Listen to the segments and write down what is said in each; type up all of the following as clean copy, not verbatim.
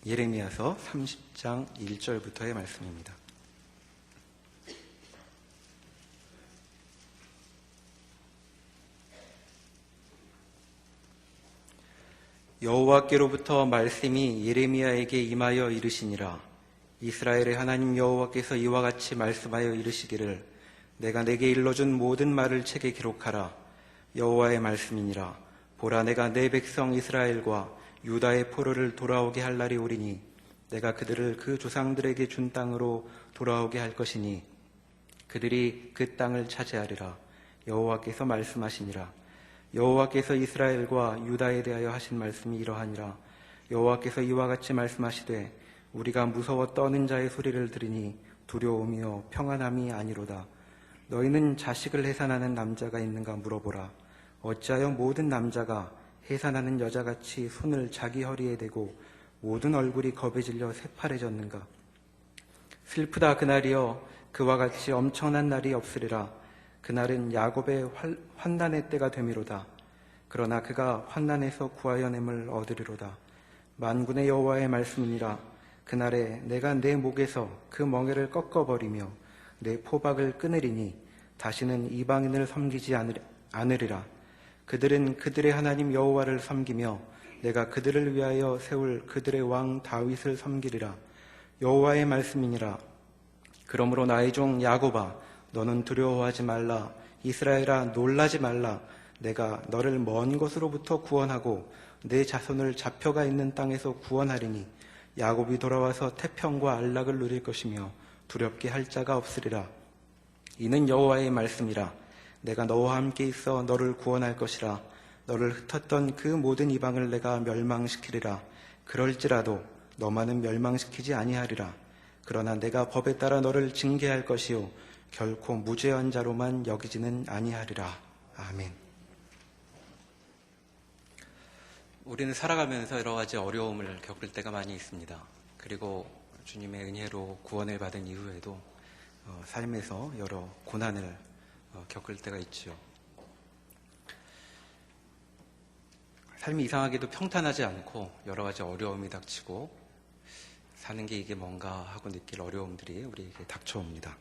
예레미야서 30장 1절부터의 말씀입니다. 여호와께로부터 말씀이 예레미야에게 임하여 이르시니라. 이스라엘의 하나님 여호와께서 이와 같이 말씀하여 이르시기를 내가 내게 일러준 모든 말을 책에 기록하라. 여호와의 말씀이니라. 보라, 내가 내 백성 이스라엘과 유다의 포로를 돌아오게 할 날이 오리니 내가 그들을 그 조상들에게 준 땅으로 돌아오게 할 것이니 그들이 그 땅을 차지하리라. 여호와께서 말씀하시니라. 여호와께서 이스라엘과 유다에 대하여 하신 말씀이 이러하니라. 여호와께서 이와 같이 말씀하시되 우리가 무서워 떠는 자의 소리를 들으니 두려움이요 평안함이 아니로다. 너희는 자식을 해산하는 남자가 있는가 물어보라. 어찌하여 모든 남자가 해산하는 여자같이 손을 자기 허리에 대고 모든 얼굴이 겁에 질려 새파래졌는가. 슬프다 그날이여, 그와 같이 엄청난 날이 없으리라. 그날은 야곱의 환난의 때가 되미로다. 그러나 그가 환난에서 구하여냄을 얻으리로다. 만군의 여호와의 말씀이니라. 그날에 내가 내 목에서 그 멍에를 꺾어버리며 내 포박을 끊으리니 다시는 이방인을 섬기지 않으리라. 그들은 그들의 하나님 여호와를 섬기며 내가 그들을 위하여 세울 그들의 왕 다윗을 섬기리라. 여호와의 말씀이니라. 그러므로 나의 종 야곱아, 너는 두려워하지 말라. 이스라엘아, 놀라지 말라. 내가 너를 먼 곳으로부터 구원하고 내 자손을 잡혀가 있는 땅에서 구원하리니 야곱이 돌아와서 태평과 안락을 누릴 것이며 두렵게 할 자가 없으리라. 이는 여호와의 말씀이라. 내가 너와 함께 있어 너를 구원할 것이라. 너를 흩었던 그 모든 이방을 내가 멸망시키리라. 그럴지라도 너만은 멸망시키지 아니하리라. 그러나 내가 법에 따라 너를 징계할 것이요 결코 무죄한 자로만 여기지는 아니하리라. 아멘. 우리는 살아가면서 여러 가지 어려움을 겪을 때가 많이 있습니다. 그리고 주님의 은혜로 구원을 받은 이후에도 삶에서 여러 고난을 겪을 때가 있죠. 삶이 이상하게도 평탄하지 않고 여러 가지 어려움이 닥치고 사는 게 이게 뭔가 하고 느낄 어려움들이 우리에게 닥쳐옵니다.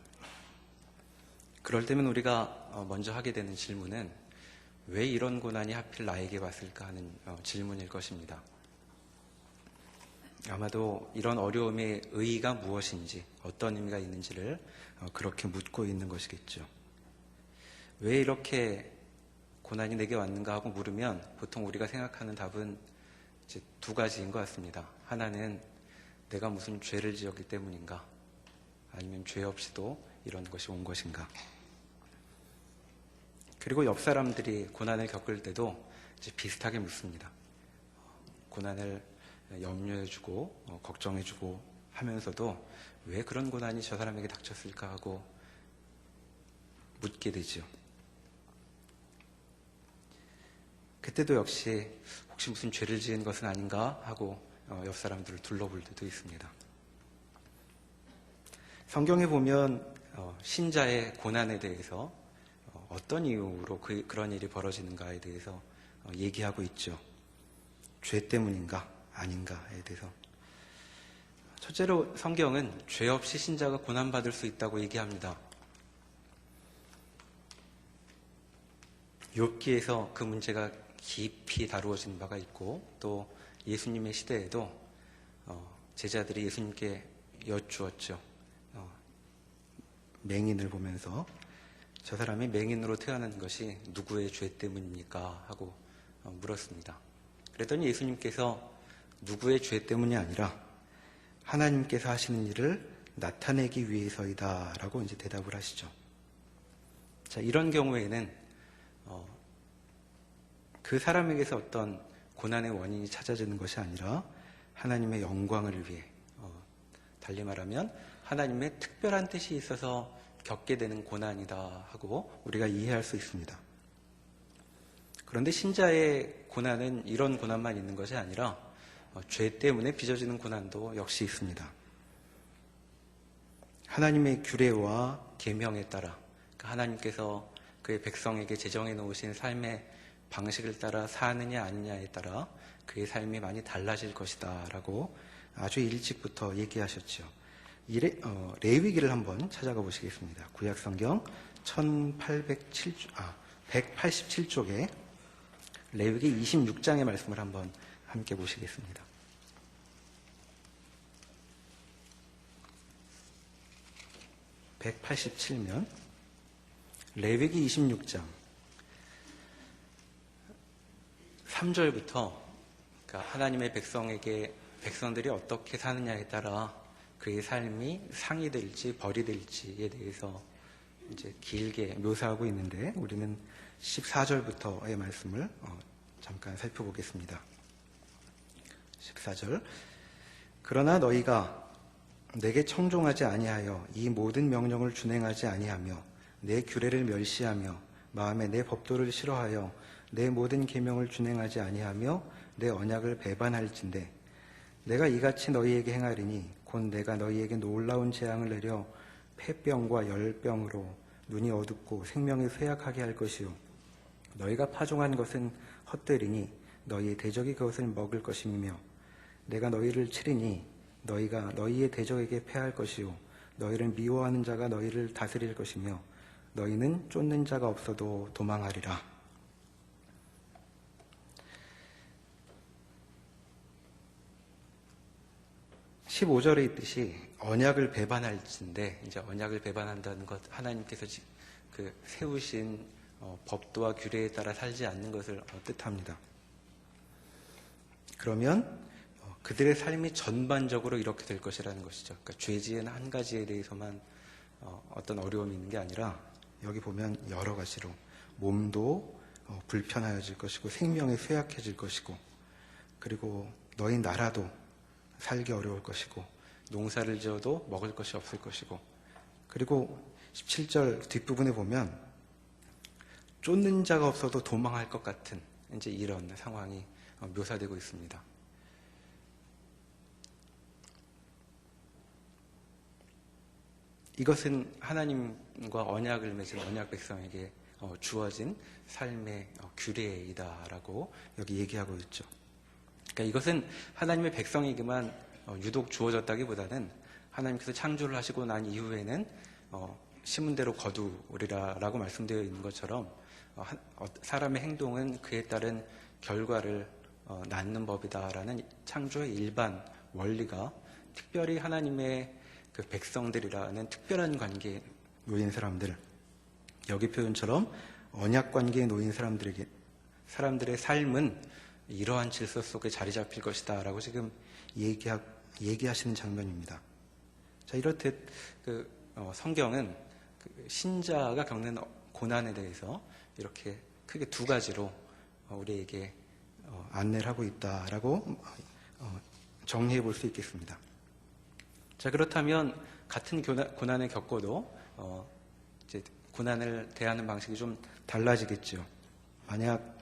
그럴 때면 우리가 먼저 하게 되는 질문은 왜 이런 고난이 하필 나에게 왔을까 하는 질문일 것입니다. 아마도 이런 어려움의 의의가 무엇인지, 어떤 의미가 있는지를 그렇게 묻고 있는 것이겠죠. 왜 이렇게 고난이 내게 왔는가 하고 물으면 보통 우리가 생각하는 답은 이제 두 가지인 것 같습니다. 하나는 내가 무슨 죄를 지었기 때문인가? 아니면 죄 없이도 이런 것이 온 것인가? 그리고 옆 사람들이 고난을 겪을 때도 이제 비슷하게 묻습니다. 고난을 염려해주고 걱정해주고 하면서도 왜 그런 고난이 저 사람에게 닥쳤을까 하고 묻게 되죠. 그때도 역시 혹시 무슨 죄를 지은 것은 아닌가 하고 옆 사람들을 둘러볼 때도 있습니다. 성경에 보면 신자의 고난에 대해서 어떤 이유로 그런 일이 벌어지는가에 대해서 얘기하고 있죠. 죄 때문인가 아닌가에 대해서. 첫째로 성경은 죄 없이 신자가 고난받을 수 있다고 얘기합니다. 욥기에서 그 문제가 깊이 다루어진 바가 있고 또 예수님의 시대에도 제자들이 예수님께 여쭈었죠. 맹인을 보면서 저 사람이 맹인으로 태어난 것이 누구의 죄 때문입니까? 하고 물었습니다. 그랬더니 예수님께서 누구의 죄 때문이 아니라 하나님께서 하시는 일을 나타내기 위해서이다 라고 이제 대답을 하시죠. 자, 이런 경우에는 그 사람에게서 어떤 고난의 원인이 찾아지는 것이 아니라 하나님의 영광을 위해, 달리 말하면 하나님의 특별한 뜻이 있어서 겪게 되는 고난이다 하고 우리가 이해할 수 있습니다. 그런데 신자의 고난은 이런 고난만 있는 것이 아니라 죄 때문에 빚어지는 고난도 역시 있습니다. 하나님의 규례와 계명에 따라 하나님께서 그의 백성에게 제정해 놓으신 삶의 방식을 따라 사느냐 아니냐에 따라 그의 삶이 많이 달라질 것이다 라고 아주 일찍부터 얘기하셨죠. 레위기를 한번 찾아가 보시겠습니다. 구약성경 187쪽에 레위기 26장의 말씀을 한번 함께 보시겠습니다. (187면) 레위기 26장 3절부터 그러니까 하나님의 백성들이 어떻게 사느냐에 따라 그의 삶이 상이 될지 벌이 될지에 대해서 이제 길게 묘사하고 있는데 우리는 14절부터의 말씀을 잠깐 살펴보겠습니다. 14절 그러나 너희가 내게 청종하지 아니하여 이 모든 명령을 준행하지 아니하며 내 규례를 멸시하며 마음에 내 법도를 싫어하여 내 모든 계명을 준행하지 아니하며 내 언약을 배반할진대 내가 이같이 너희에게 행하리니 곧 내가 너희에게 놀라운 재앙을 내려 폐병과 열병으로 눈이 어둡고 생명이 쇠약하게 할 것이요 너희가 파종한 것은 헛되리니 너희의 대적이 그것을 먹을 것이며 내가 너희를 치리니 너희가 너희의 대적에게 패할 것이요 너희를 미워하는 자가 너희를 다스릴 것이며 너희는 쫓는 자가 없어도 도망하리라. (15절에) 있듯이 언약을 배반할진데 이제 언약을 배반한다는 것 하나님께서 세우신 법도와 규례에 따라 살지 않는 것을 뜻합니다. 그러면 그들의 삶이 전반적으로 이렇게 될 것이라는 것이죠. 그러니까 죄지은 한 가지에 대해서만 어떤 어려움이 있는 게 아니라 여기 보면 여러 가지로 몸도 불편하여질 것이고 생명이 쇠약해질 것이고 그리고 너희 나라도 살기 어려울 것이고 농사를 지어도 먹을 것이 없을 것이고 그리고 17절 뒷부분에 보면 쫓는 자가 없어도 도망할 것 같은 이제 이런 상황이 묘사되고 있습니다. 이것은 하나님과 언약을 맺은 언약 백성에게 주어진 삶의 규례이다라고 여기 얘기하고 있죠. 그러니까 이것은 하나님의 백성에게만 유독 주어졌다기보다는 하나님께서 창조를 하시고 난 이후에는 심은 대로 거두리라라고 말씀되어 있는 것처럼 사람의 행동은 그에 따른 결과를 낳는 법이다라는 창조의 일반 원리가 특별히 하나님의 그 백성들이라는 특별한 관계에 놓인 사람들, 여기 표현처럼 언약 관계에 놓인 사람들의 삶은 이러한 질서 속에 자리 잡힐 것이다 라고 지금 얘기하시는 장면입니다. 자, 이렇듯 성경은 신자가 겪는 고난에 대해서 이렇게 크게 두 가지로 우리에게 안내를 하고 있다라고 정리해 볼 수 있겠습니다. 자, 그렇다면 같은 고난을 겪어도 이제 고난을 대하는 방식이 좀 달라지겠죠. 만약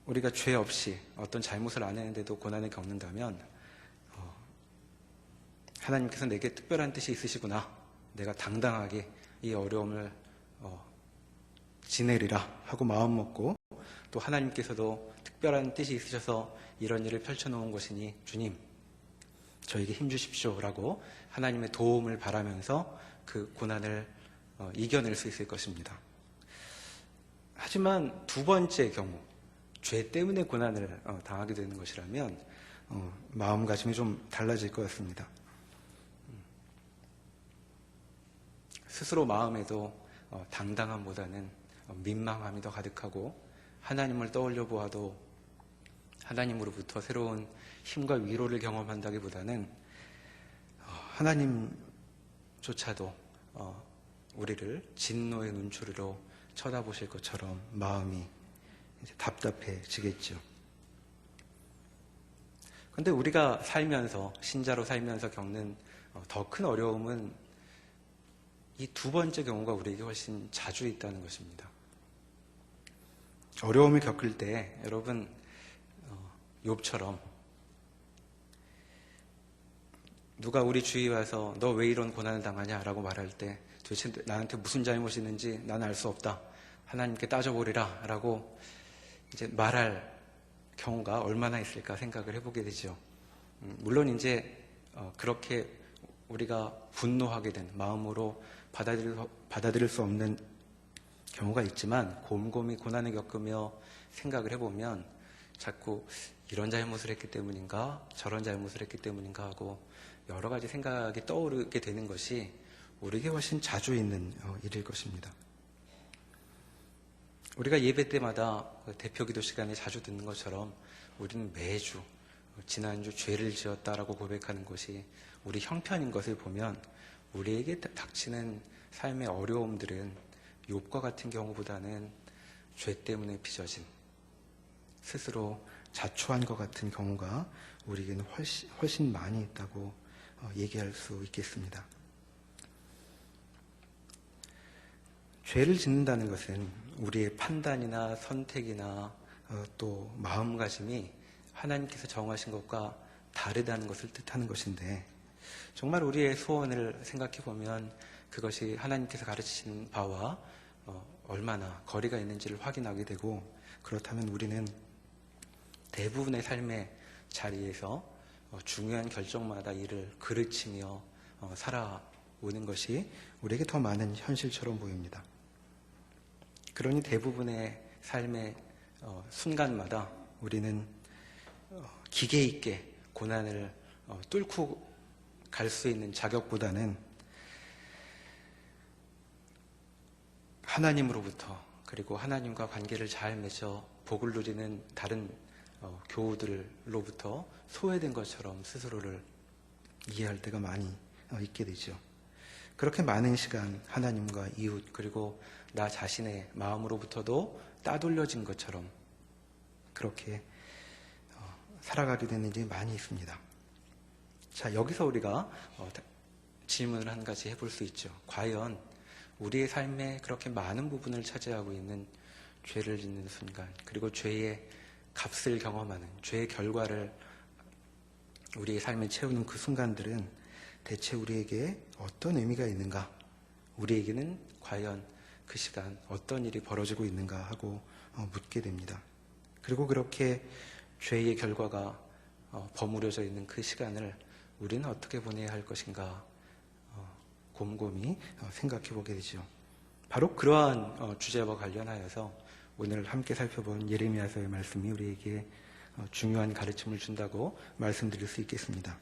우리가 죄 없이 어떤 잘못을 안 했는데도 고난을 겪는다면 하나님께서 내게 특별한 뜻이 있으시구나. 내가 당당하게 이 어려움을 지내리라 하고 마음 먹고 또 하나님께서도 특별한 뜻이 있으셔서 이런 일을 펼쳐놓은 것이니 주님 저에게 힘 주십시오 라고 하나님의 도움을 바라면서 그 고난을 이겨낼 수 있을 것입니다. 하지만 두 번째 경우 죄 때문에 고난을 당하게 되는 것이라면 마음가짐이 좀 달라질 것 같습니다. 스스로 마음에도 당당함보다는 민망함이 더 가득하고 하나님을 떠올려 보아도 하나님으로부터 새로운 힘과 위로를 경험한다기보다는 하나님조차도 우리를 진노의 눈초리로 쳐다보실 것처럼 마음이 이제 답답해지겠죠. 그런데 우리가 살면서 신자로 살면서 겪는 더 큰 어려움은 이 두 번째 경우가 우리에게 훨씬 자주 있다는 것입니다. 어려움을 겪을 때 여러분 욥처럼 누가 우리 주위에 와서 너 왜 이런 고난을 당하냐 라고 말할 때 도대체 나한테 무슨 잘못이 있는지 나는 알 수 없다. 하나님께 따져보리라 라고 이제 말할 경우가 얼마나 있을까 생각을 해보게 되죠. 물론 이제 그렇게 우리가 분노하게 된 마음으로 받아들일 수 없는 경우가 있지만 곰곰이 고난을 겪으며 생각을 해보면 자꾸 이런 잘못을 했기 때문인가 저런 잘못을 했기 때문인가 하고 여러 가지 생각이 떠오르게 되는 것이 우리에게 훨씬 자주 있는 일일 것입니다. 우리가 예배 때마다 대표기도 시간에 자주 듣는 것처럼 우리는 매주 지난주 죄를 지었다라고 고백하는 것이 우리 형편인 것을 보면 우리에게 닥치는 삶의 어려움들은 욥과 같은 경우보다는 죄 때문에 빚어진 스스로 자초한 것 같은 경우가 우리에게는 훨씬 많이 있다고 얘기할 수 있겠습니다. 죄를 짓는다는 것은 우리의 판단이나 선택이나 또 마음가짐이 하나님께서 정하신 것과 다르다는 것을 뜻하는 것인데 정말 우리의 소원을 생각해 보면 그것이 하나님께서 가르치시는 바와 얼마나 거리가 있는지를 확인하게 되고 그렇다면 우리는 대부분의 삶의 자리에서 중요한 결정마다 이를 그르치며 살아오는 것이 우리에게 더 많은 현실처럼 보입니다. 그러니 대부분의 삶의 순간마다 우리는 기계 있게 고난을 뚫고 갈 수 있는 자격보다는 하나님으로부터 그리고 하나님과 관계를 잘 맺어 복을 누리는 다른 교우들로부터 소외된 것처럼 스스로를 이해할 때가 많이 있게 되죠. 그렇게 많은 시간 하나님과 이웃 그리고 나 자신의 마음으로부터도 따돌려진 것처럼 그렇게 살아가게 되는 일이 많이 있습니다. 자, 여기서 우리가 질문을 한 가지 해볼 수 있죠. 과연 우리의 삶에 그렇게 많은 부분을 차지하고 있는 죄를 짓는 순간 그리고 죄의 값을 경험하는 죄의 결과를 우리의 삶에 채우는 그 순간들은 대체 우리에게 어떤 의미가 있는가? 우리에게는 과연 그 시간 어떤 일이 벌어지고 있는가 하고 묻게 됩니다. 그리고 그렇게 죄의 결과가 버무려져 있는 그 시간을 우리는 어떻게 보내야 할 것인가 곰곰이 생각해 보게 되죠. 바로 그러한 주제와 관련하여서 오늘 함께 살펴본 예레미야서의 말씀이 우리에게 중요한 가르침을 준다고 말씀드릴 수 있겠습니다.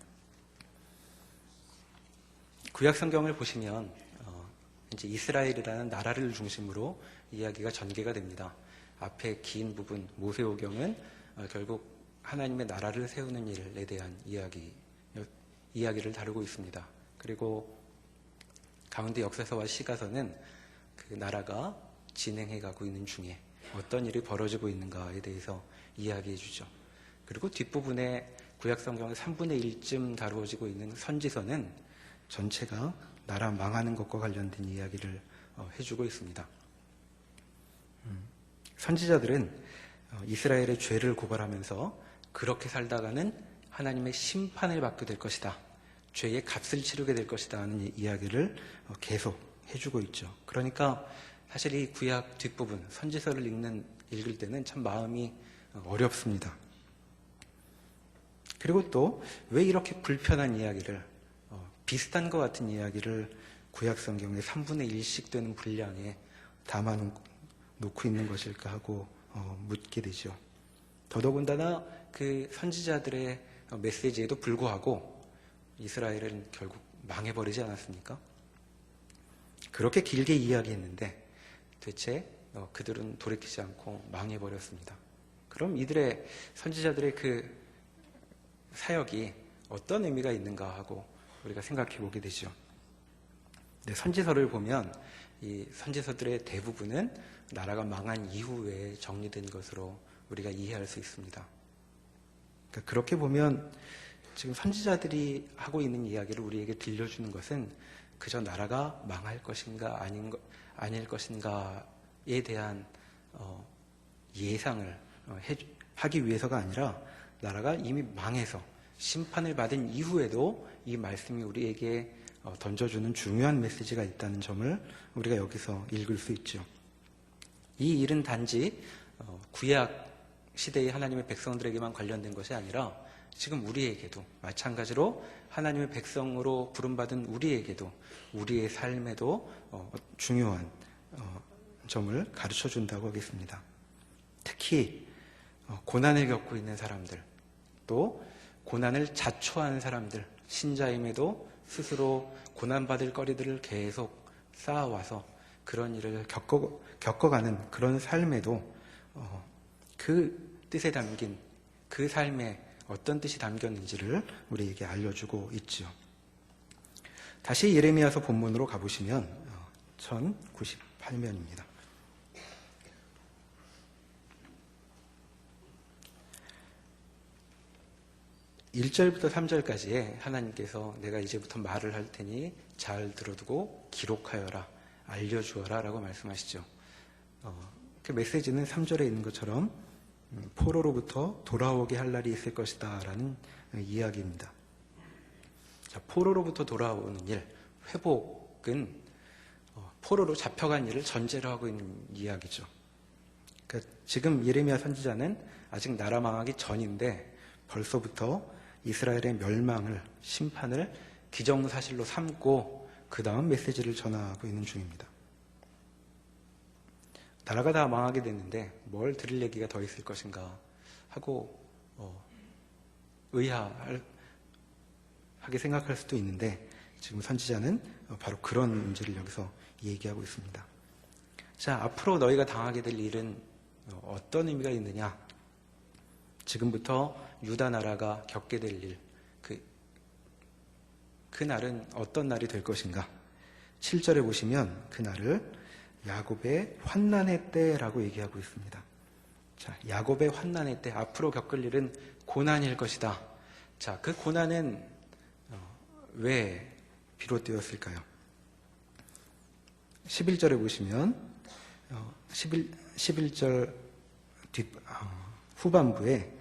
구약 성경을 보시면 이제 이스라엘이라는 나라를 중심으로 이야기가 전개가 됩니다. 앞에 긴 부분 모세오경은 결국 하나님의 나라를 세우는 일에 대한 이야기를 다루고 있습니다. 그리고 가운데 역사서와 시가서는 그 나라가 진행해 가고 있는 중에 어떤 일이 벌어지고 있는가에 대해서 이야기해 주죠. 그리고 뒷부분에 구약성경의 3분의 1쯤 다루어지고 있는 선지서는 전체가 나라 망하는 것과 관련된 이야기를 해주고 있습니다. 선지자들은 이스라엘의 죄를 고발하면서 그렇게 살다가는 하나님의 심판을 받게 될 것이다. 죄의 값을 치르게 될 것이다 하는 이야기를 계속 해주고 있죠. 그러니까 사실 이 구약 뒷부분 선지서를 읽을 때는 참 마음이 어렵습니다. 그리고 또 왜 이렇게 불편한 이야기를 비슷한 것 같은 이야기를 구약 성경의 3분의 1씩 되는 분량에 담아놓고 있는 것일까 하고 묻게 되죠. 더더군다나 그 선지자들의 메시지에도 불구하고 이스라엘은 결국 망해버리지 않았습니까? 그렇게 길게 이야기했는데 대체 그들은 돌이키지 않고 망해버렸습니다. 그럼 이들의 선지자들의 그 사역이 어떤 의미가 있는가 하고 우리가 생각해 보게 되죠. 네, 선지서를 보면 이 선지서들의 대부분은 나라가 망한 이후에 정리된 것으로 우리가 이해할 수 있습니다. 그러니까 그렇게 보면 지금 선지자들이 하고 있는 이야기를 우리에게 들려주는 것은 그저 나라가 망할 것인가 아닐 것인가에 대한 예상을 하기 위해서가 아니라 나라가 이미 망해서 심판을 받은 이후에도 이 말씀이 우리에게 던져주는 중요한 메시지가 있다는 점을 우리가 여기서 읽을 수 있죠. 이 일은 단지 구약 시대의 하나님의 백성들에게만 관련된 것이 아니라 지금 우리에게도 마찬가지로 하나님의 백성으로 부름받은 우리에게도 우리의 삶에도 중요한 점을 가르쳐 준다고 하겠습니다. 특히 고난을 겪고 있는 사람들, 또 고난을 자초한 사람들, 신자임에도 스스로 고난받을 거리들을 계속 쌓아와서 그런 일을 겪어가는 그런 삶에도 그 뜻에 담긴 그 삶에 어떤 뜻이 담겼는지를 우리에게 알려주고 있죠. 다시 예레미야서 본문으로 가보시면 1098면입니다. 1절부터 3절까지에 하나님께서 내가 이제부터 말을 할 테니 잘 들어두고 기록하여라, 알려주어라 라고 말씀하시죠. 그 메시지는 3절에 있는 것처럼 포로로부터 돌아오게 할 날이 있을 것이다 라는 이야기입니다. 자, 포로로부터 돌아오는 일, 회복은 포로로 잡혀간 일을 전제로 하고 있는 이야기죠. 그러니까 지금 예레미야 선지자는 아직 나라 망하기 전인데 벌써부터 이스라엘의 멸망을, 심판을 기정사실로 삼고 그 다음 메시지를 전하고 있는 중입니다. 나라가 다 망하게 됐는데 뭘 들을 얘기가 더 있을 것인가 하고 의아하게 생각할 수도 있는데 지금 선지자는 바로 그런 문제를 여기서 얘기하고 있습니다. 자, 앞으로 너희가 당하게 될 일은 어떤 의미가 있느냐? 지금부터 유다 나라가 겪게 될 일, 그 날은 어떤 날이 될 것인가? 7절에 보시면 그 날을 야곱의 환난의 때라고 얘기하고 있습니다. 자, 야곱의 환난의 때, 앞으로 겪을 일은 고난일 것이다. 자, 그 고난은 왜 비롯되었을까요? 11절에 보시면 11절 후반부에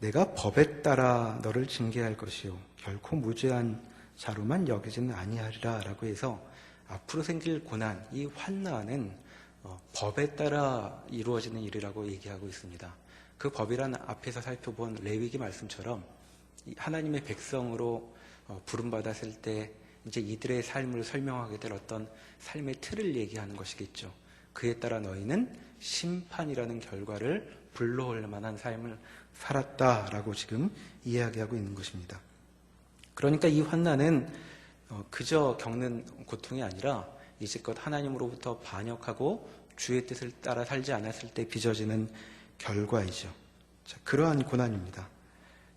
내가 법에 따라 너를 징계할 것이요 결코 무죄한 자로만 여기지는 아니하리라 라고 해서 앞으로 생길 고난, 이 환난은 법에 따라 이루어지는 일이라고 얘기하고 있습니다. 그 법이란 앞에서 살펴본 레위기 말씀처럼 하나님의 백성으로 부름받았을 때 이제 이들의 삶을 설명하게 될 어떤 삶의 틀을 얘기하는 것이겠죠. 그에 따라 너희는 심판이라는 결과를 불러올 만한 삶을 살았다라고 지금 이야기하고 있는 것입니다. 그러니까 이 환난은 그저 겪는 고통이 아니라 이제껏 하나님으로부터 반역하고 주의 뜻을 따라 살지 않았을 때 빚어지는 결과이죠. 자, 그러한 고난입니다.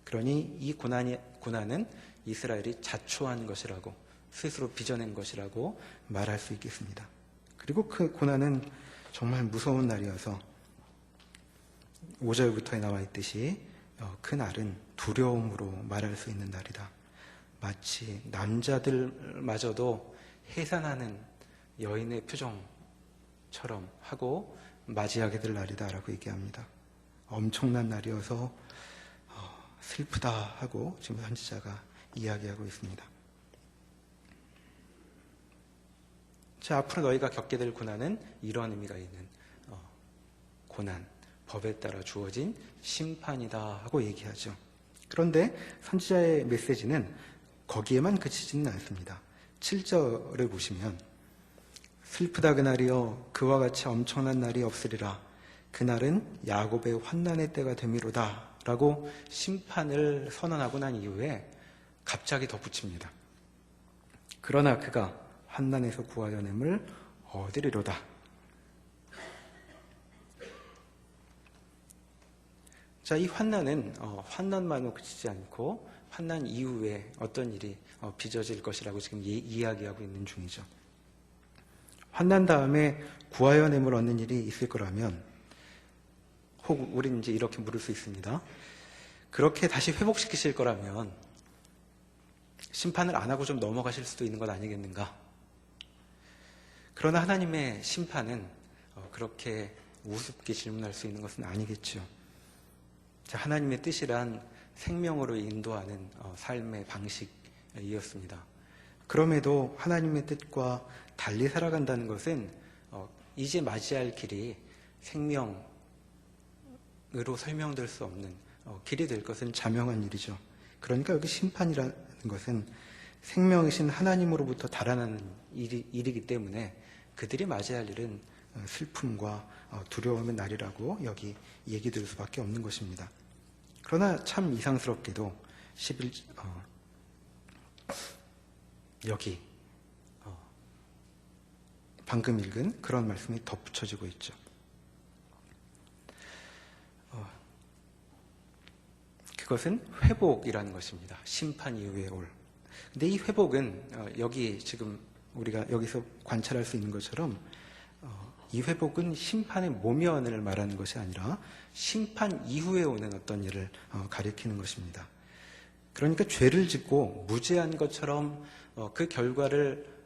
그러니 이 고난은 이스라엘이 자초한 것이라고, 스스로 빚어낸 것이라고 말할 수 있겠습니다. 그리고 그 고난은 정말 무서운 날이어서 5절부터에 나와 있듯이 그 날은 두려움으로 말할 수 있는 날이다. 마치 남자들마저도 해산하는 여인의 표정처럼 하고 맞이하게 될 날이다라고 얘기합니다. 엄청난 날이어서 슬프다 하고 지금 선지자가 이야기하고 있습니다. 자, 앞으로 너희가 겪게 될 고난은 이런 의미가 있는 고난, 법에 따라 주어진 심판이다 하고 얘기하죠. 그런데 선지자의 메시지는 거기에만 그치지는 않습니다. 7절을 보시면 슬프다 그날이여 그와 같이 엄청난 날이 없으리라. 그날은 야곱의 환난의 때가 되미로다 라고 심판을 선언하고 난 이후에 갑자기 덧붙입니다. 그러나 그가 환난에서 구하여냄을 얻으리로다. 자, 이 환난은 환난만으로 그치지 않고 환난 이후에 어떤 일이 빚어질 것이라고 지금 이야기하고 있는 중이죠. 환난 다음에 구하여냄을 얻는 일이 있을 거라면 혹 우리는 이제 이렇게 물을 수 있습니다. 그렇게 다시 회복시키실 거라면 심판을 안 하고 좀 넘어가실 수도 있는 것 아니겠는가? 그러나 하나님의 심판은 그렇게 우습게 질문할 수 있는 것은 아니겠죠. 자, 하나님의 뜻이란 생명으로 인도하는 삶의 방식이었습니다. 그럼에도 하나님의 뜻과 달리 살아간다는 것은 이제 맞이할 길이 생명으로 설명될 수 없는 길이 될 것은 자명한 일이죠. 그러니까 여기 심판이라는 것은 생명이신 하나님으로부터 달아나는 일이기 때문에 그들이 맞이할 일은 슬픔과 두려움의 날이라고 여기 얘기 들을 수밖에 없는 것입니다. 그러나 참 이상스럽게도 여기 방금 읽은 그런 말씀이 덧붙여지고 있죠. 그것은 회복이라는 것입니다. 심판 이후에 올. 근데 이 회복은 여기 지금 우리가 여기서 관찰할 수 있는 것처럼 이 회복은 심판의 모면을 말하는 것이 아니라 심판 이후에 오는 어떤 일을 가리키는 것입니다. 그러니까 죄를 짓고 무죄한 것처럼 그 결과를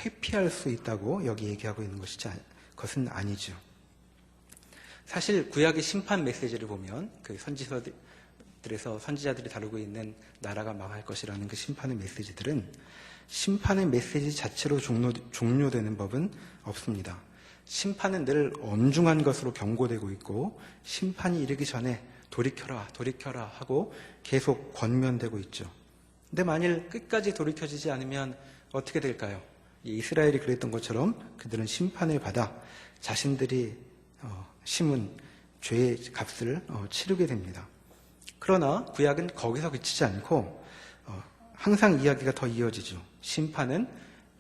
회피할 수 있다고 여기 얘기하고 있는 것은 아니죠. 사실 구약의 심판 메시지를 보면 그 선지서들에서 선지자들이 다루고 있는 나라가 망할 것이라는 그 심판의 메시지들은 심판의 메시지 자체로 종료되는 법은 없습니다. 심판은 늘 엄중한 것으로 경고되고 있고 심판이 이르기 전에 돌이켜라 돌이켜라 하고 계속 권면되고 있죠. 근데 만일 끝까지 돌이켜지지 않으면 어떻게 될까요? 이스라엘이 그랬던 것처럼 그들은 심판을 받아 자신들이 심은 죄의 값을 치르게 됩니다. 그러나 구약은 거기서 그치지 않고 항상 이야기가 더 이어지죠. 심판은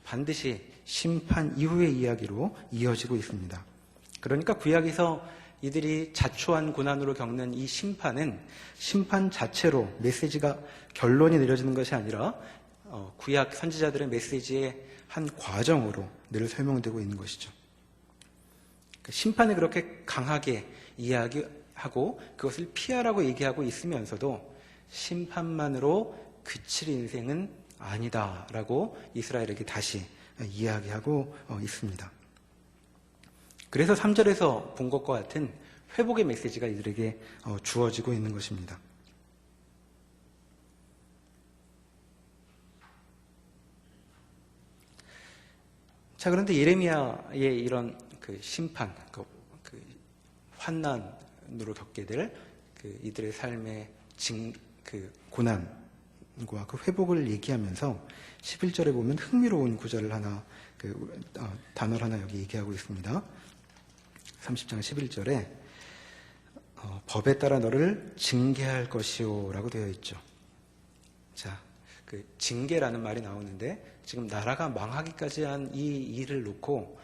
반드시 심판 이후의 이야기로 이어지고 있습니다. 그러니까 구약에서 이들이 자초한 고난으로 겪는 이 심판은 심판 자체로 메시지가 결론이 내려지는 것이 아니라 구약 선지자들의 메시지의 한 과정으로 늘 설명되고 있는 것이죠. 심판을 그렇게 강하게 이야기하고 그것을 피하라고 얘기하고 있으면서도 심판만으로 그칠 인생은 아니다라고 이스라엘에게 다시 이야기하고 있습니다. 그래서 3절에서 본 것과 같은 회복의 메시지가 이들에게 주어지고 있는 것입니다. 자, 그런데 예레미야의 이런 심판, 환난으로 겪게 될 이들의 삶의 고난과 그 회복을 얘기하면서 11절에 보면 흥미로운 구절을 하나, 단어를 하나 여기 얘기하고 있습니다. 30장 11절에 법에 따라 너를 징계할 것이요 라고 되어 있죠. 자, 징계라는 말이 나오는데 지금 나라가 망하기까지 한 이 일을 놓고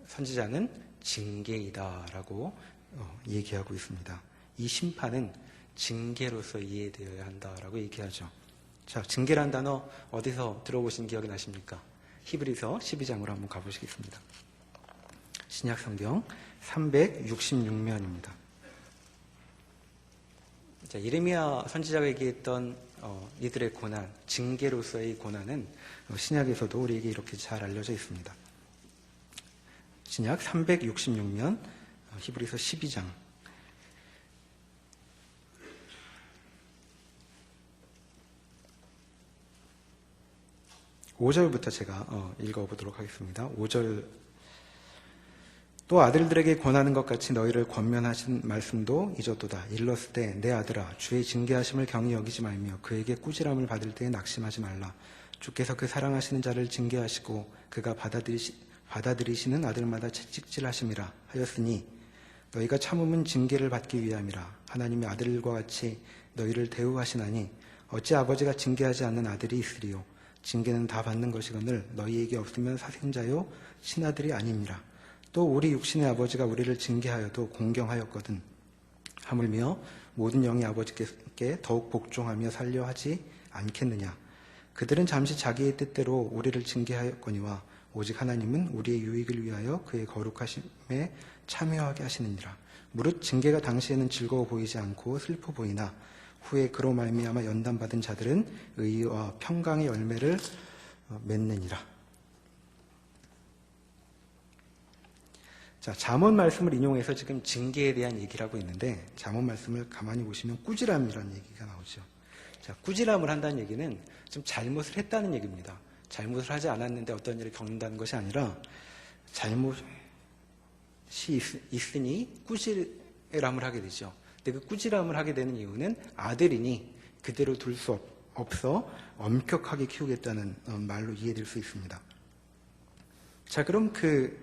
선지자는 징계이다라고 얘기하고 있습니다. 이 심판은 징계로서 이해되어야 한다라고 얘기하죠. 자, 징계란 단어 어디서 들어보신 기억이 나십니까? 히브리서 12장으로 한번 가보시겠습니다. 신약 성경 366면입니다. 자, 예레미야 선지자가 얘기했던 이들의 고난, 징계로서의 고난은 신약에서도 우리에게 이렇게 잘 알려져 있습니다. 신약 366면 히브리서 12장 5절부터 제가 읽어보도록 하겠습니다. 5절 또 아들들에게 권하는 것 같이 너희를 권면하신 말씀도 잊었도다. 일렀을 때 내 아들아 주의 징계하심을 경히 여기지 말며 그에게 꾸지람을 받을 때에 낙심하지 말라. 주께서 그 사랑하시는 자를 징계하시고 그가 받아들이시는 아들마다 채찍질하심이라 하였으니 너희가 참음은 징계를 받기 위함이라. 하나님의 아들과 같이 너희를 대우하시나니 어찌 아버지가 징계하지 않는 아들이 있으리요. 징계는 다 받는 것이거늘 너희에게 없으면 사생자요 신하들이 아님이라. 또 우리 육신의 아버지가 우리를 징계하여도 공경하였거든. 하물며 모든 영이 아버지께 더욱 복종하며 살려 하지 않겠느냐. 그들은 잠시 자기의 뜻대로 우리를 징계하였거니와 오직 하나님은 우리의 유익을 위하여 그의 거룩하심에 참여하게 하시느니라. 무릇 징계가 당시에는 즐거워 보이지 않고 슬퍼 보이나 후에 그로 말미암아 연단받은 자들은 의와 평강의 열매를 맺느니라. 자, 잠언 말씀을 인용해서 지금 징계에 대한 얘기를 하고 있는데 잠언 말씀을 가만히 보시면 꾸지람이라는 얘기가 나오죠. 자, 꾸지람을 한다는 얘기는 좀 잘못을 했다는 얘기입니다. 잘못을 하지 않았는데 어떤 일을 겪는다는 것이 아니라 잘못이 있으니 꾸지람을 하게 되죠. 근데 그 꾸지람을 하게 되는 이유는 아들이니 그대로 둘 수 없어 엄격하게 키우겠다는 말로 이해될 수 있습니다. 자, 그럼 그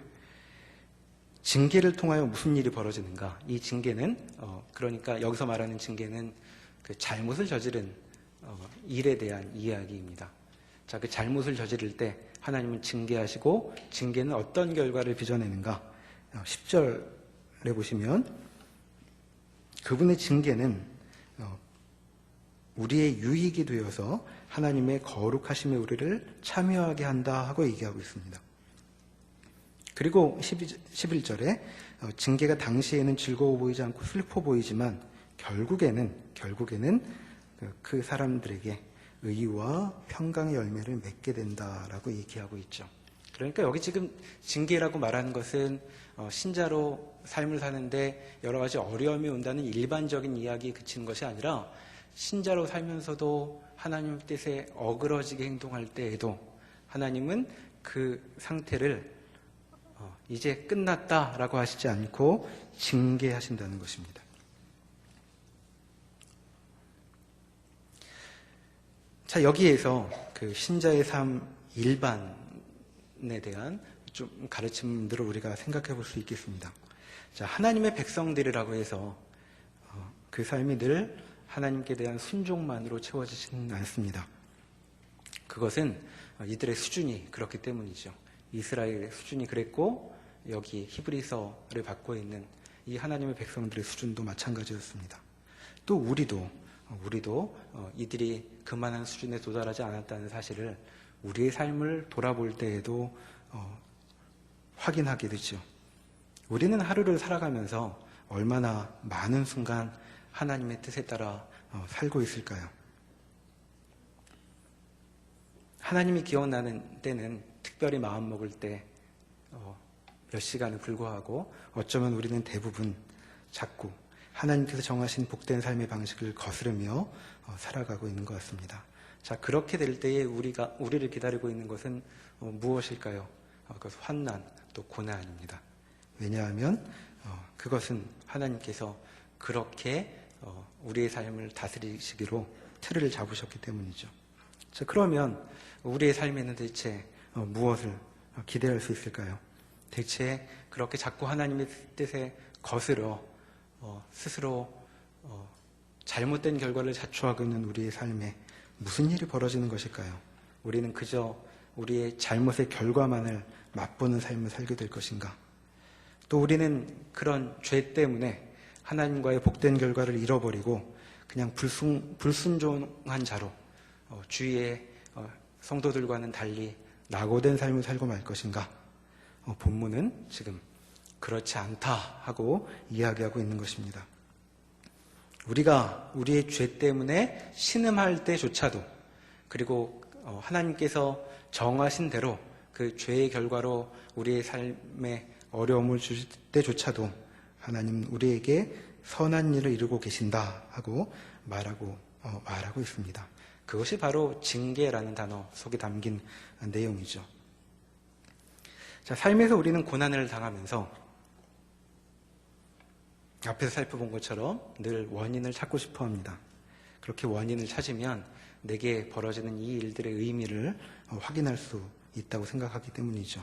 징계를 통하여 무슨 일이 벌어지는가? 이 징계는 그러니까 여기서 말하는 징계는 그 잘못을 저지른 일에 대한 이야기입니다. 자, 그 잘못을 저지를 때 하나님은 징계하시고 징계는 어떤 결과를 빚어내는가? 10절에 보시면 그분의 징계는 우리의 유익이 되어서 하나님의 거룩하심에 우리를 참여하게 한다 하고 얘기하고 있습니다. 그리고 11절에 징계가 당시에는 즐거워 보이지 않고 슬퍼 보이지만 결국에는 그 사람들에게 의와 평강의 열매를 맺게 된다라고 얘기하고 있죠. 그러니까 여기 지금 징계라고 말하는 것은 신자로 삶을 사는데 여러 가지 어려움이 온다는 일반적인 이야기에 그치는 것이 아니라 신자로 살면서도 하나님 뜻에 어그러지게 행동할 때에도 하나님은 그 상태를 이제 끝났다라고 하시지 않고 징계하신다는 것입니다. 자, 여기에서 그 신자의 삶 일반에 대한 좀 가르침들을 우리가 생각해 볼 수 있겠습니다. 자, 하나님의 백성들이라고 해서 그 삶이 늘 하나님께 대한 순종만으로 채워지지는 않습니다. 그것은 이들의 수준이 그렇기 때문이죠. 이스라엘의 수준이 그랬고 여기 히브리서를 받고 있는 이 하나님의 백성들의 수준도 마찬가지였습니다. 또 우리도 이들이 그만한 수준에 도달하지 않았다는 사실을 우리의 삶을 돌아볼 때에도 확인하게 되죠. 우리는 하루를 살아가면서 얼마나 많은 순간 하나님의 뜻에 따라 살고 있을까요? 하나님이 기억나는 때는 특별히 마음먹을 때 몇 시간에 불과하고 어쩌면 우리는 대부분 자꾸 하나님께서 정하신 복된 삶의 방식을 거스르며 살아가고 있는 것 같습니다. 자, 그렇게 될 때에 우리를 기다리고 있는 것은 무엇일까요? 그것은 환난, 또 고난입니다. 왜냐하면 그것은 하나님께서 그렇게 우리의 삶을 다스리시기로 틀을 잡으셨기 때문이죠. 자, 그러면 우리의 삶에는 대체 무엇을 기대할 수 있을까요? 대체 그렇게 자꾸 하나님의 뜻에 거스러 스스로 잘못된 결과를 자초하고 있는 우리의 삶에 무슨 일이 벌어지는 것일까요? 우리는 그저 우리의 잘못의 결과만을 맛보는 삶을 살게 될 것인가? 또 우리는 그런 죄 때문에 하나님과의 복된 결과를 잃어버리고 그냥 불순종한 자로 주위의 성도들과는 달리 낙오된 삶을 살고 말 것인가? 본문은 지금 그렇지 않다 하고 이야기하고 있는 것입니다. 우리가 우리의 죄 때문에 신음할 때조차도 그리고 하나님께서 정하신 대로 그 죄의 결과로 우리의 삶에 어려움을 주실 때조차도 하나님 우리에게 선한 일을 이루고 계신다 하고 말하고 있습니다. 그것이 바로 징계라는 단어 속에 담긴 내용이죠. 자, 삶에서 우리는 고난을 당하면서 앞에서 살펴본 것처럼 늘 원인을 찾고 싶어 합니다. 그렇게 원인을 찾으면 내게 벌어지는 이 일들의 의미를 확인할 수 있다고 생각하기 때문이죠.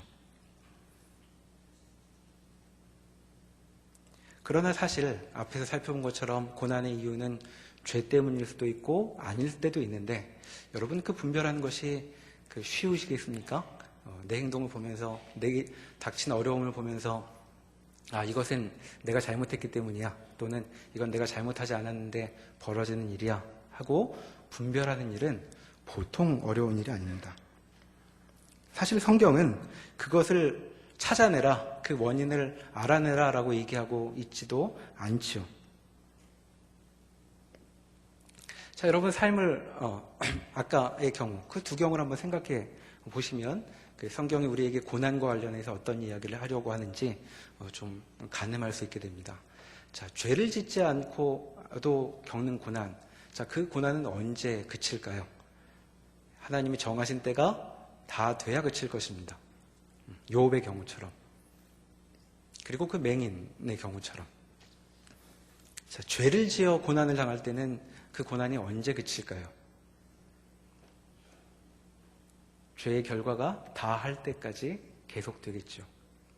그러나 사실 앞에서 살펴본 것처럼 고난의 이유는 죄 때문일 수도 있고 아닐 때도 있는데 여러분 그 분별하는 것이 쉬우시겠습니까? 내 행동을 보면서 내게 닥친 어려움을 보면서 이것은 내가 잘못했기 때문이야 또는 이건 내가 잘못하지 않았는데 벌어지는 일이야 하고 분별하는 일은 보통 어려운 일이 아닙니다. 사실 성경은 그것을 찾아내라, 그 원인을 알아내라 라고 얘기하고 있지도 않죠. 자, 여러분 삶을 아까의 경우 그 두 경우를 한번 생각해 보시면 그 성경이 우리에게 고난과 관련해서 어떤 이야기를 하려고 하는지 좀 가늠할 수 있게 됩니다. 자, 죄를 짓지 않고도 겪는 고난. 자, 그 고난은 언제 그칠까요? 하나님이 정하신 때가 다 돼야 그칠 것입니다. 욥의 경우처럼. 그리고 그 맹인의 경우처럼. 자, 죄를 지어 고난을 당할 때는 그 고난이 언제 그칠까요? 죄의 결과가 다할 때까지 계속되겠죠.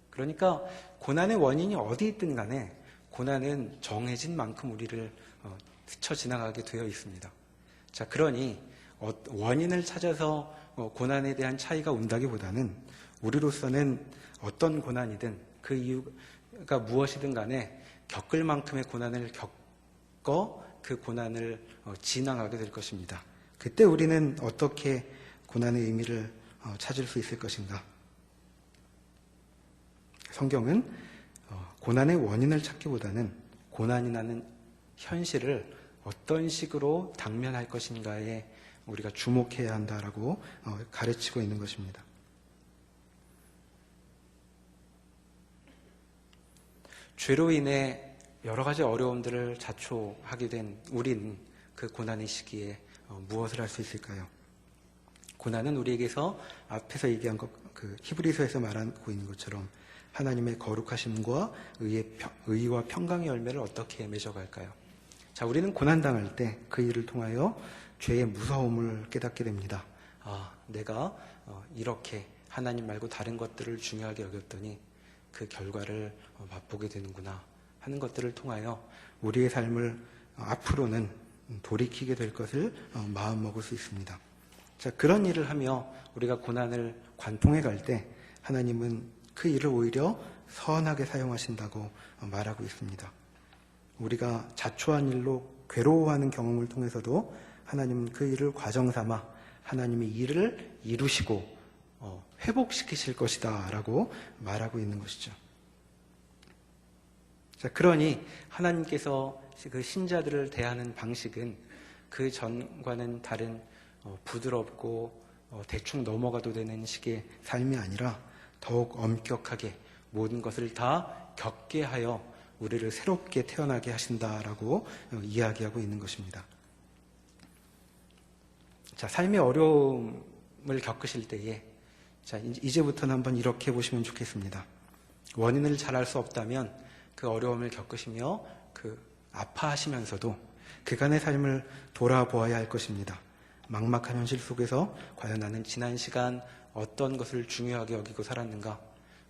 그러니까 고난의 원인이 어디 있든 간에 고난은 정해진 만큼 우리를 스쳐 지나가게 되어 있습니다. 자, 그러니 원인을 찾아서 고난에 대한 차이가 온다기보다는 우리로서는 어떤 고난이든 그 이유가 무엇이든 간에 겪을 만큼의 고난을 겪어 그 고난을 지나가게 될 것입니다. 그때 우리는 어떻게 고난의 의미를 찾을 수 있을 것인가? 성경은 고난의 원인을 찾기보다는 고난이 나는 현실을 어떤 식으로 당면할 것인가에 우리가 주목해야 한다라고 가르치고 있는 것입니다. 죄로 인해 여러 가지 어려움들을 자초하게 된 우리는 그 고난의 시기에 무엇을 할 수 있을까요? 고난은 우리에게서 앞에서 얘기한 그 히브리서에서 말하고 있는 것처럼 하나님의 거룩하심과 의와 평강의 열매를 어떻게 맺어갈까요? 자, 우리는 고난당할 때 그 일을 통하여 죄의 무서움을 깨닫게 됩니다. 아, 내가 이렇게 하나님 말고 다른 것들을 중요하게 여겼더니 그 결과를 맛보게 되는구나 하는 것들을 통하여 우리의 삶을 앞으로는 돌이키게 될 것을 마음먹을 수 있습니다. 자, 그런 일을 하며 우리가 고난을 관통해 갈 때 하나님은 그 일을 오히려 선하게 사용하신다고 말하고 있습니다. 우리가 자초한 일로 괴로워하는 경험을 통해서도 하나님은 그 일을 과정 삼아 하나님이 일을 이루시고 회복시키실 것이다 라고 말하고 있는 것이죠. 자, 그러니 하나님께서 그 신자들을 대하는 방식은 그 전과는 다른 부드럽고 대충 넘어가도 되는 식의 삶이 아니라 더욱 엄격하게 모든 것을 다 겪게 하여 우리를 새롭게 태어나게 하신다라고 이야기하고 있는 것입니다. 자, 삶의 어려움을 겪으실 때에 자, 이제부터는 한번 이렇게 보시면 좋겠습니다. 원인을 잘 알 수 없다면 그 어려움을 겪으시며 그 아파하시면서도 그간의 삶을 돌아보아야 할 것입니다. 막막한 현실 속에서 과연 나는 지난 시간 어떤 것을 중요하게 여기고 살았는가,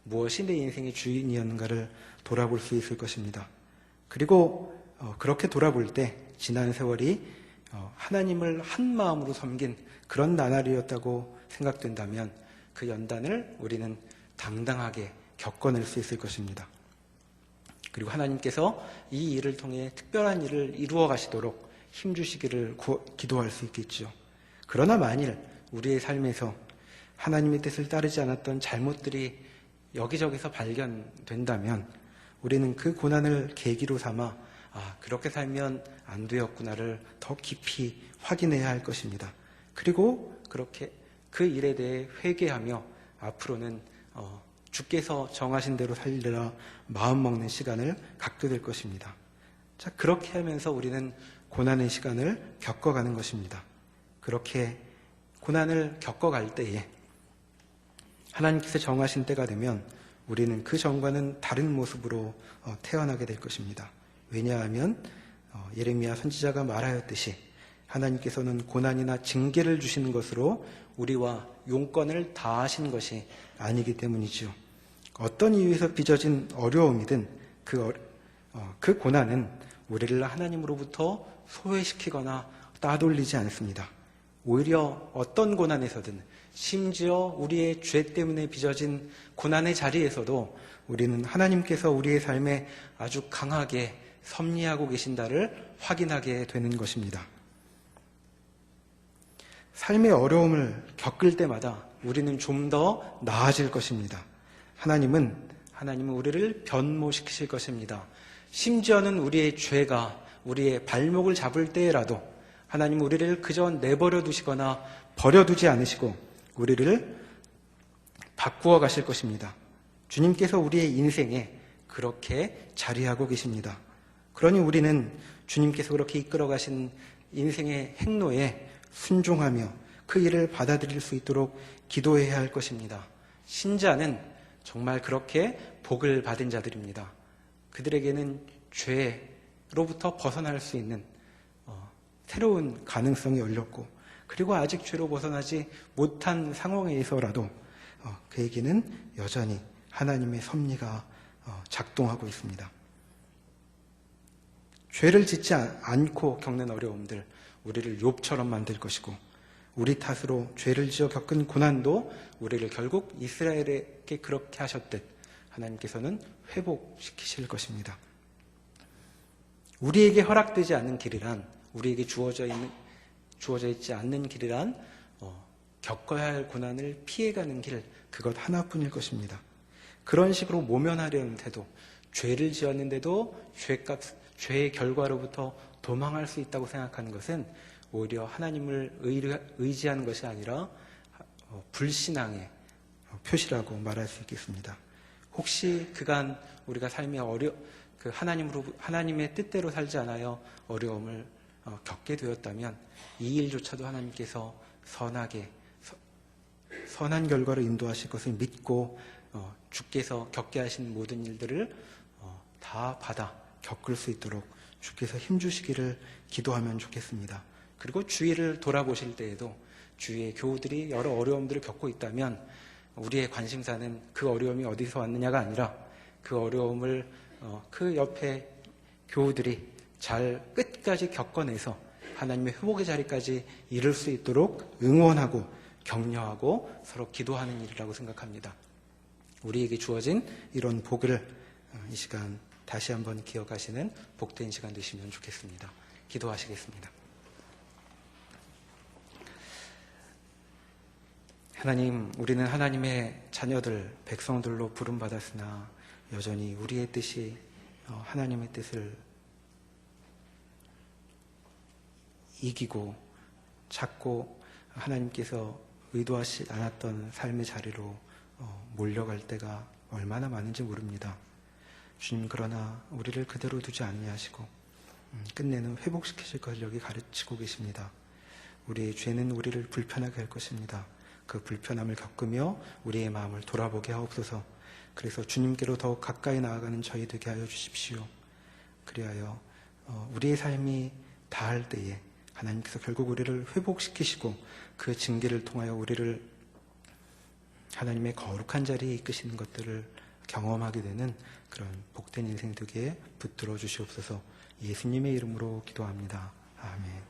무엇이 내 인생의 주인이었는가를 돌아볼 수 있을 것입니다. 그리고 그렇게 돌아볼 때 지난 세월이 하나님을 한 마음으로 섬긴 그런 나날이었다고 생각된다면 그 연단을 우리는 당당하게 겪어낼 수 있을 것입니다. 그리고 하나님께서 이 일을 통해 특별한 일을 이루어 가시도록 힘주시기를 기도할 수 있겠죠. 그러나 만일 우리의 삶에서 하나님의 뜻을 따르지 않았던 잘못들이 여기저기서 발견된다면 우리는 그 고난을 계기로 삼아 그렇게 살면 안 되었구나를 더 깊이 확인해야 할 것입니다. 그리고 그렇게 그 일에 대해 회개하며 앞으로는 주께서 정하신 대로 살리라 마음먹는 시간을 갖게 될 것입니다. 자, 그렇게 하면서 우리는 고난의 시간을 겪어가는 것입니다. 그렇게 고난을 겪어갈 때에 하나님께서 정하신 때가 되면 우리는 그 전과는 다른 모습으로 태어나게 될 것입니다. 왜냐하면 예레미야 선지자가 말하였듯이 하나님께서는 고난이나 징계를 주시는 것으로 우리와 용건을 다하신 것이 아니기 때문이죠. 어떤 이유에서 빚어진 어려움이든 그 고난은 우리를 하나님으로부터 소외시키거나 따돌리지 않습니다. 오히려 어떤 고난에서든 심지어 우리의 죄 때문에 빚어진 고난의 자리에서도 우리는 하나님께서 우리의 삶에 아주 강하게 섭리하고 계신다를 확인하게 되는 것입니다. 삶의 어려움을 겪을 때마다 우리는 좀 더 나아질 것입니다. 하나님은 우리를 변모시키실 것입니다. 심지어는 우리의 죄가 우리의 발목을 잡을 때라도 하나님은 우리를 그저 내버려 두시거나 버려두지 않으시고 우리를 바꾸어 가실 것입니다. 주님께서 우리의 인생에 그렇게 자리하고 계십니다. 그러니 우리는 주님께서 그렇게 이끌어 가신 인생의 행로에 순종하며 그 일을 받아들일 수 있도록 기도해야 할 것입니다. 신자는 정말 그렇게 복을 받은 자들입니다. 그들에게는 죄로부터 벗어날 수 있는 새로운 가능성이 열렸고, 그리고 아직 죄로 벗어나지 못한 상황에서라도 그에게는 여전히 하나님의 섭리가 작동하고 있습니다. 죄를 짓지 않고 겪는 어려움들, 우리를 욥처럼 만들 것이고, 우리 탓으로 죄를 지어 겪은 고난도 우리를 결국 이스라엘에게 그렇게 하셨듯 하나님께서는 회복시키실 것입니다. 우리에게 허락되지 않는 길이란, 우리에게 주어져 있지 않는 길이란 겪어야 할 고난을 피해가는 길, 그것 하나뿐일 것입니다. 그런 식으로 모면하려는 태도, 죄를 지었는데도 죄의 결과로부터 도망할 수 있다고 생각하는 것은 오히려 하나님을 의지하는 것이 아니라 불신앙의 표시라고 말할 수 있겠습니다. 혹시 그간 우리가 삶에 하나님의 뜻대로 살지 않아요 어려움을 겪게 되었다면 이 일조차도 하나님께서 선한 결과로 인도하실 것을 믿고 주께서 겪게 하신 모든 일들을 다 받아 겪을 수 있도록 주께서 힘주시기를 기도하면 좋겠습니다. 그리고 주위를 돌아보실 때에도 주위의 교우들이 여러 어려움들을 겪고 있다면 우리의 관심사는 그 어려움이 어디서 왔느냐가 아니라 그 어려움을 그 옆에 교우들이 잘 끝까지 겪어내서 하나님의 회복의 자리까지 이룰 수 있도록 응원하고 격려하고 서로 기도하는 일이라고 생각합니다. 우리에게 주어진 이런 복을 이 시간 다시 한번 기억하시는 복된 시간 되시면 좋겠습니다. 기도하시겠습니다. 하나님, 우리는 하나님의 자녀들, 백성들로 부름받았으나 여전히 우리의 뜻이 하나님의 뜻을 이기고 찾고 하나님께서 의도하지 않았던 삶의 자리로 몰려갈 때가 얼마나 많은지 모릅니다. 주님, 그러나 우리를 그대로 두지 아니하시고 끝내는 회복시키실 것을 여기 가르치고 계십니다. 우리의 죄는 우리를 불편하게 할 것입니다. 그 불편함을 겪으며 우리의 마음을 돌아보게 하옵소서. 그래서 주님께로 더욱 가까이 나아가는 저희 되게 하여 주십시오. 그리하여 우리의 삶이 다할 때에 하나님께서 결국 우리를 회복시키시고 그 징계를 통하여 우리를 하나님의 거룩한 자리에 이끄시는 것들을 경험하게 되는 그런 복된 인생 되기에 붙들어 주시옵소서. 예수님의 이름으로 기도합니다. 아멘.